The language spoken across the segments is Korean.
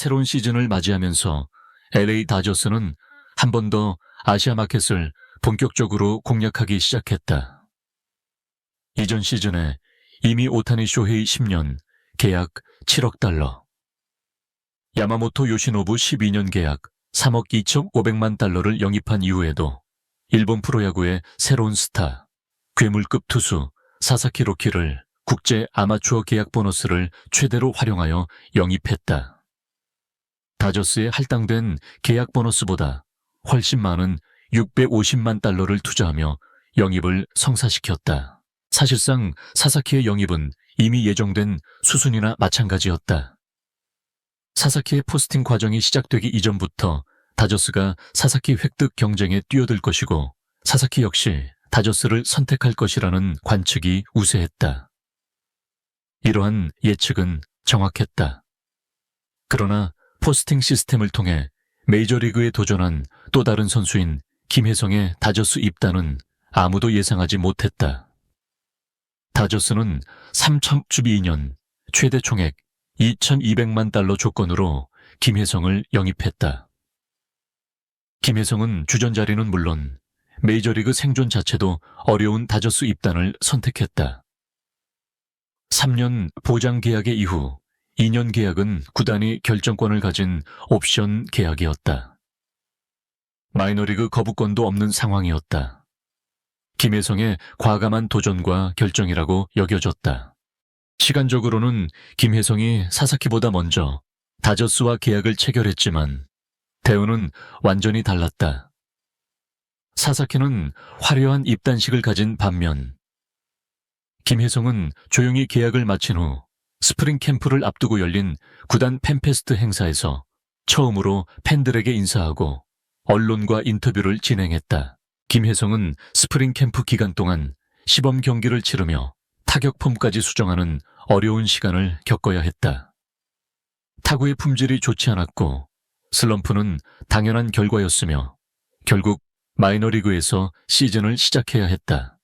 새로운 시즌을 맞이하면서 LA 다저스는 한 번 더 아시아 마켓을 본격적으로 공략하기 시작했다. 이전 시즌에 이미 오타니 쇼헤이 10년, 계약 7억 달러, 야마모토 요시노부 12년 계약 3억 2,500만 달러를 영입한 이후에도 일본 프로야구의 새로운 스타, 괴물급 투수 사사키 로키를 국제 아마추어 계약 보너스를 최대로 활용하여 영입했다. 다저스에 할당된 계약 보너스보다 훨씬 많은 650만 달러를 투자하며 영입을 성사시켰다. 사실상 사사키의 영입은 이미 예정된 수순이나 마찬가지였다. 사사키의 포스팅 과정이 시작되기 이전부터 다저스가 사사키 획득 경쟁에 뛰어들 것이고 사사키 역시 다저스를 선택할 것이라는 관측이 우세했다. 이러한 예측은 정확했다. 그러나 포스팅 시스템을 통해 메이저리그에 도전한 또 다른 선수인 김혜성의 다저스 입단은 아무도 예상하지 못했다. 다저스는 3,012년 최대 총액 2,200만 달러 조건으로 김혜성을 영입했다. 김혜성은 주전 자리는 물론 메이저리그 생존 자체도 어려운 다저스 입단을 선택했다. 3년 보장 계약의 이후 2년 계약은 구단이 결정권을 가진 옵션 계약이었다. 마이너리그 거부권도 없는 상황이었다. 김혜성의 과감한 도전과 결정이라고 여겨졌다. 시간적으로는 김혜성이 사사키보다 먼저 다저스와 계약을 체결했지만 대우는 완전히 달랐다. 사사키는 화려한 입단식을 가진 반면 김혜성은 조용히 계약을 마친 후 스프링 캠프를 앞두고 열린 구단 팬페스트 행사에서 처음으로 팬들에게 인사하고 언론과 인터뷰를 진행했다. 김혜성은 스프링 캠프 기간 동안 시범 경기를 치르며 타격 폼까지 수정하는 어려운 시간을 겪어야 했다. 타구의 품질이 좋지 않았고 슬럼프는 당연한 결과였으며 결국 마이너리그에서 시즌을 시작해야 했다.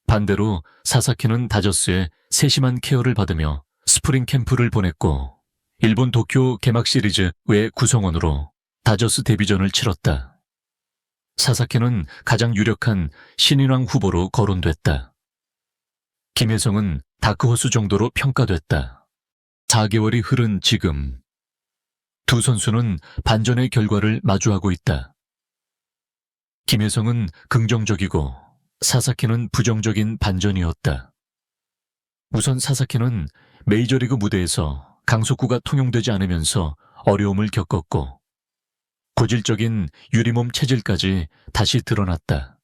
반대로 사사키는 다저스의 세심한 케어를 받으며 스프링 캠프를 보냈고 일본 도쿄 개막 시리즈 외 구성원으로 다저스 데뷔전을 치렀다. 사사키는 가장 유력한 신인왕 후보로 거론됐다. 김혜성은 다크호스 정도로 평가됐다. 4개월이 흐른 지금 두 선수는 반전의 결과를 마주하고 있다. 김혜성은 긍정적이고 사사키는 부정적인 반전이었다. 우선 사사키는 메이저리그 무대에서 강속구가 통용되지 않으면서 어려움을 겪었고 고질적인 유리몸 체질까지 다시 드러났다.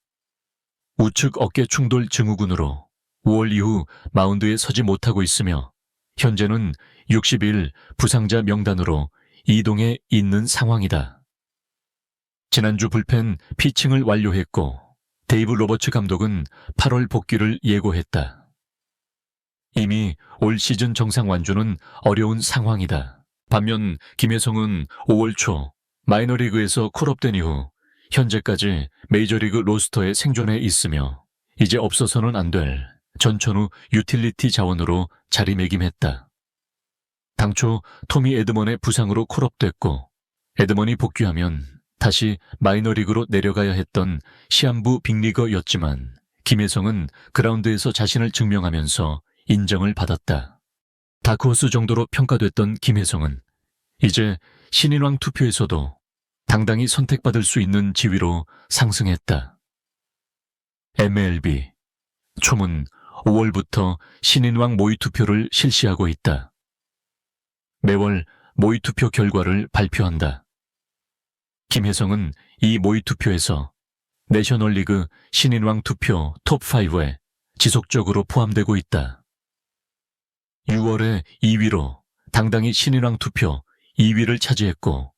우측 어깨 충돌 증후군으로 5월 이후 마운드에 서지 못하고 있으며 현재는 60일 부상자 명단으로 이동해 있는 상황이다. 지난주 불펜 피칭을 완료했고 데이브 로버츠 감독은 8월 복귀를 예고했다. 이미 올 시즌 정상 완주는 어려운 상황이다. 반면 김혜성은 5월 초 마이너리그에서 콜업된 이후 현재까지 메이저리그 로스터에 생존해 있으며 이제 없어서는 안 될 전천후 유틸리티 자원으로 자리매김했다. 당초 토미 에드먼의 부상으로 콜업됐고 에드먼이 복귀하면 다시 마이너리그로 내려가야 했던 시한부 빅리거였지만 김혜성은 그라운드에서 자신을 증명하면서 인정을 받았다. 다크호스 정도로 평가됐던 김혜성은 이제 신인왕 투표에서도 당당히 선택받을 수 있는 지위로 상승했다. MLB 초문 5월부터 신인왕 모의투표를 실시하고 있다. 매월 모의투표 결과를 발표한다. 김혜성은 이 모의투표에서 내셔널리그 신인왕 투표 톱5에 지속적으로 포함되고 있다. 6월에 2위로 당당히 신인왕 투표 2위를 차지했고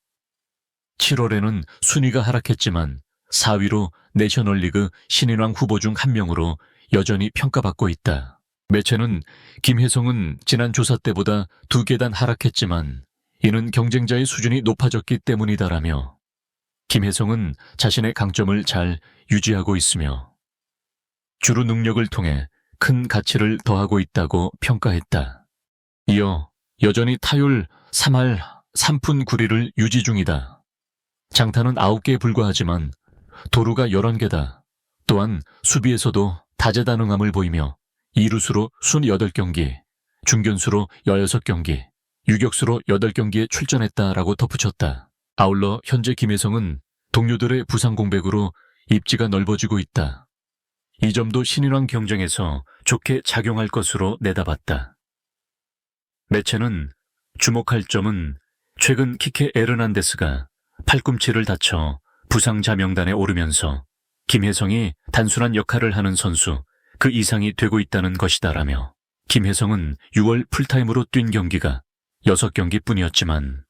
7월에는 순위가 하락했지만 4위로 내셔널리그 신인왕 후보 중 한 명으로 여전히 평가받고 있다. 매체는 김혜성은 지난 조사 때보다 2계단 하락했지만 이는 경쟁자의 수준이 높아졌기 때문이다라며 김혜성은 자신의 강점을 잘 유지하고 있으며 주루 능력을 통해 큰 가치를 더하고 있다고 평가했다. 이어 여전히 타율 3할 3푼 9리를 유지 중이다. 장타는 9개에 불과하지만 도루가 11개다. 또한 수비에서도 다재다능함을 보이며 이루수로 28경기, 중견수로 16경기, 유격수로 8경기에 출전했다라고 덧붙였다. 아울러 현재 김혜성은 동료들의 부상 공백으로 입지가 넓어지고 있다. 이 점도 신인왕 경쟁에서 좋게 작용할 것으로 내다봤다. 매체는 주목할 점은 최근 키케 에르난데스가 팔꿈치를 다쳐 부상자 명단에 오르면서 김혜성이 단순한 역할을 하는 선수 그 이상이 되고 있다는 것이다라며 김혜성은 6월 풀타임으로 뛴 경기가 6경기뿐이었지만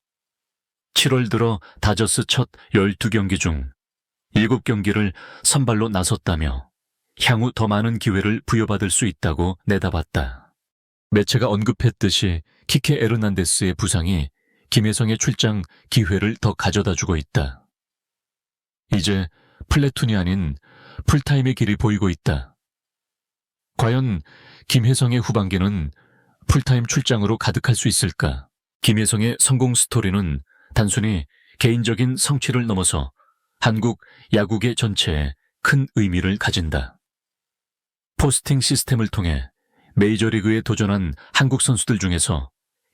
7월 들어 다저스 첫 12경기 중 7경기를 선발로 나섰다며 향후 더 많은 기회를 부여받을 수 있다고 내다봤다. 매체가 언급했듯이 키케 에르난데스의 부상이 김혜성의 출장 기회를 더 가져다주고 있다. 이제 플래툰이 아닌 풀타임의 길이 보이고 있다. 과연 김혜성의 후반기는 풀타임 출장으로 가득할 수 있을까? 김혜성의 성공 스토리는 단순히 개인적인 성취를 넘어서 한국 야구계 전체에 큰 의미를 가진다. 포스팅 시스템을 통해 메이저리그에 도전한 한국 선수들 중에서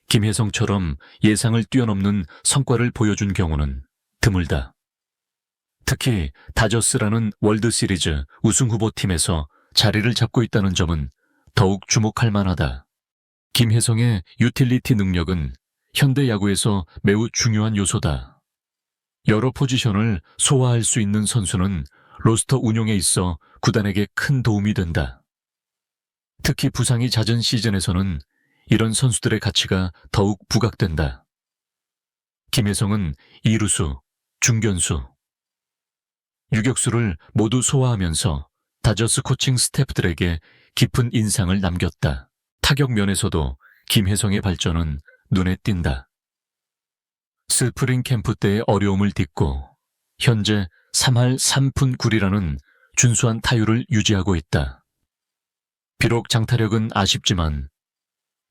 김혜성처럼 예상을 뛰어넘는 성과를 보여준 경우는 드물다. 특히 다저스라는 월드시리즈 우승 후보팀에서 자리를 잡고 있다는 점은 더욱 주목할 만하다. 김혜성의 유틸리티 능력은 현대 야구에서 매우 중요한 요소다. 여러 포지션을 소화할 수 있는 선수는 로스터 운용에 있어 구단에게 큰 도움이 된다. 특히 부상이 잦은 시즌에서는 이런 선수들의 가치가 더욱 부각된다. 김혜성은 이루수, 중견수, 유격수를 모두 소화하면서 다저스 코칭 스태프들에게 깊은 인상을 남겼다. 타격 면에서도 김혜성의 발전은 눈에 띈다. 스프링 캠프 때의 어려움을 딛고 현재 3할 3푼 9리라는 준수한 타율을 유지하고 있다. 비록 장타력은 아쉽지만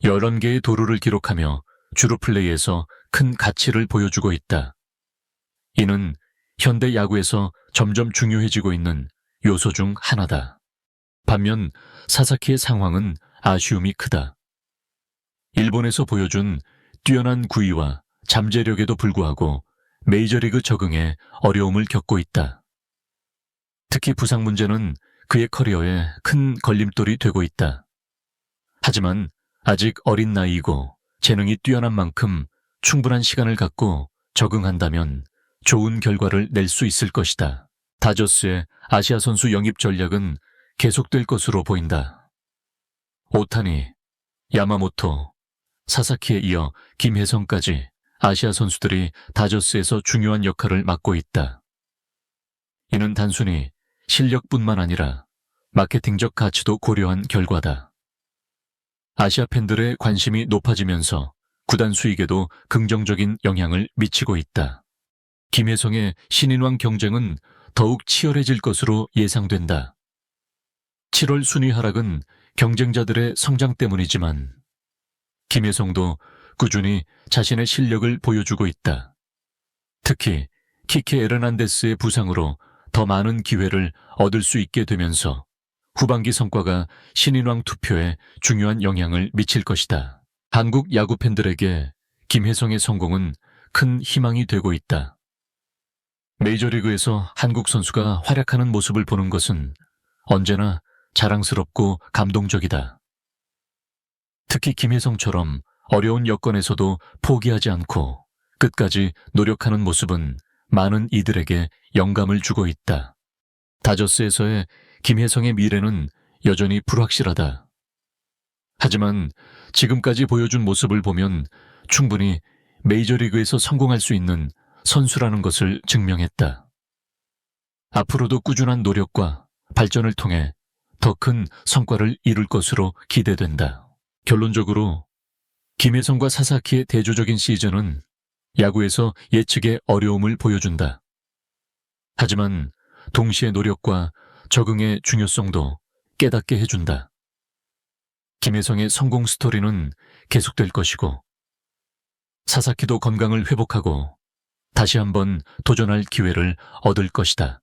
11개의 도루를 기록하며 주루 플레이에서 큰 가치를 보여주고 있다. 이는 현대 야구에서 점점 중요해지고 있는 요소 중 하나다. 반면 사사키의 상황은 아쉬움이 크다. 일본에서 보여준 뛰어난 구위와 잠재력에도 불구하고 메이저리그 적응에 어려움을 겪고 있다. 특히 부상 문제는 그의 커리어에 큰 걸림돌이 되고 있다. 하지만 아직 어린 나이이고 재능이 뛰어난 만큼 충분한 시간을 갖고 적응한다면 좋은 결과를 낼 수 있을 것이다. 다저스의 아시아 선수 영입 전략은 계속될 것으로 보인다. 오타니, 야마모토, 사사키에 이어 김혜성까지 아시아 선수들이 다저스에서 중요한 역할을 맡고 있다. 이는 단순히 실력뿐만 아니라 마케팅적 가치도 고려한 결과다. 아시아 팬들의 관심이 높아지면서 구단 수익에도 긍정적인 영향을 미치고 있다. 김혜성의 신인왕 경쟁은 더욱 치열해질 것으로 예상된다. 7월 순위 하락은 경쟁자들의 성장 때문이지만 김혜성도 꾸준히 자신의 실력을 보여주고 있다. 특히 키케 에르난데스의 부상으로 더 많은 기회를 얻을 수 있게 되면서 후반기 성과가 신인왕 투표에 중요한 영향을 미칠 것이다. 한국 야구 팬들에게 김혜성의 성공은 큰 희망이 되고 있다. 메이저리그에서 한국 선수가 활약하는 모습을 보는 것은 언제나 자랑스럽고 감동적이다. 특히 김혜성처럼 어려운 여건에서도 포기하지 않고 끝까지 노력하는 모습은 많은 이들에게 영감을 주고 있다. 다저스에서의 김혜성의 미래는 여전히 불확실하다. 하지만 지금까지 보여준 모습을 보면 충분히 메이저리그에서 성공할 수 있는 선수라는 것을 증명했다. 앞으로도 꾸준한 노력과 발전을 통해 더 큰 성과를 이룰 것으로 기대된다. 결론적으로 김혜성과 사사키의 대조적인 시즌은 야구에서 예측의 어려움을 보여준다. 하지만 동시에 노력과 적응의 중요성도 깨닫게 해준다. 김혜성의 성공 스토리는 계속될 것이고 사사키도 건강을 회복하고 다시 한번 도전할 기회를 얻을 것이다.